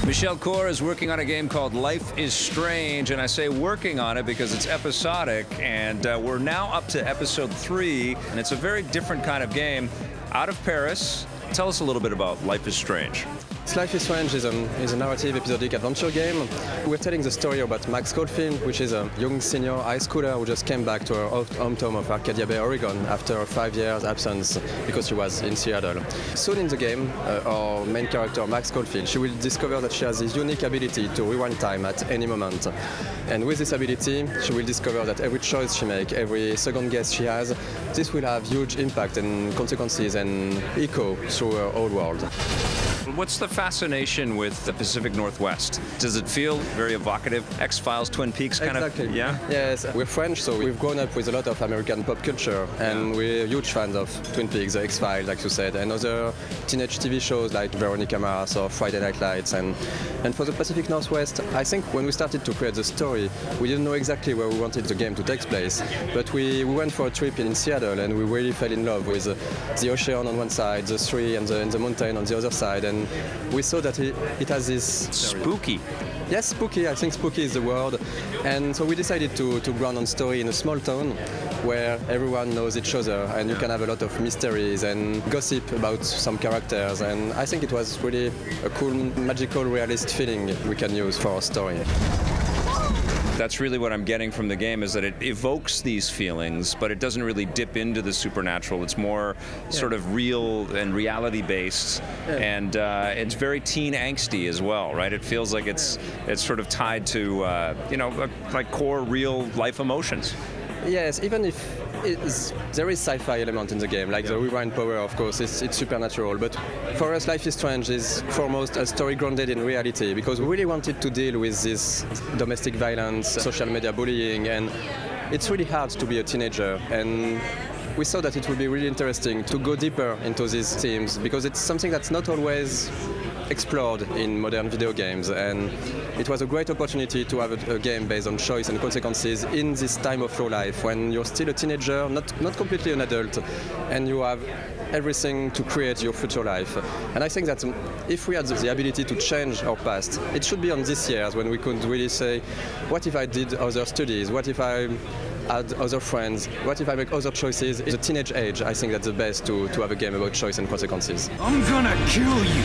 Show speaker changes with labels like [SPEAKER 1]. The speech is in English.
[SPEAKER 1] Michel Cour is working on a game called Life is Strange, and I say working on it because it's episodic, and we're now up to episode 3, and it's a very different kind of game. Out of Paris, tell us a little bit about Life is Strange.
[SPEAKER 2] Life is Strange is a narrative episodic adventure game. We're telling the story about Max Caulfield, which is a young senior high schooler who just came back to her hometown of Arcadia Bay, Oregon, after a 5 years absence because she was in Seattle. Soon in the game, our main character, Max Caulfield, she will discover that she has this unique ability to rewind time at any moment. And with this ability, she will discover that every choice she makes, every second guess she has, this will have huge impact and consequences and echo through her whole world.
[SPEAKER 1] What's the fascination with the Pacific Northwest? Does it feel very evocative? X-Files, Twin Peaks kind
[SPEAKER 2] Exactly.
[SPEAKER 1] of? Yeah?
[SPEAKER 2] Yes, we're French, so we've grown up with a lot of American pop culture, and we're huge fans of Twin Peaks, the X-Files, like you said, and other teenage TV shows like Veronica Mars or Friday Night Lights. And for the Pacific Northwest, I think when we started to create the story, we didn't know exactly where we wanted the game to take place, but we went for a trip in Seattle, and we really fell in love with the ocean on one side, the sea and the mountain on the other side, and we saw that it has this...
[SPEAKER 1] Spooky.
[SPEAKER 2] Yes, spooky. I think spooky is the word. And so we decided to ground on story in a small town where everyone knows each other and you can have a lot of mysteries and gossip about some characters. And I think it was really a cool, magical, realist feeling we can use for our story.
[SPEAKER 1] That's really what I'm getting from the game, is that it evokes these feelings, but it doesn't really dip into the supernatural. It's more sort of real and reality-based, and it's very teen angsty as well, right? It feels like it's sort of tied to, like core real-life emotions.
[SPEAKER 2] Yes, even if there is sci-fi element in the game, like the rewind power, of course, it's supernatural. But for us, Life is Strange is foremost a story grounded in reality, because we really wanted to deal with this domestic violence, social media bullying, and it's really hard to be a teenager. And we thought that it would be really interesting to go deeper into these themes, because it's something that's not always explored in modern video games, and it was a great opportunity to have a game based on choice and consequences in this time of your life when you're still a teenager, not completely an adult, and you have everything to create your future life. And I think that if we had the ability to change our past, it should be on these years when we could really say, what if I did other studies? What if I had other friends? What if I make other choices? In the teenage age, I think that's the best to have a game about choice and consequences.
[SPEAKER 3] I'm gonna kill you!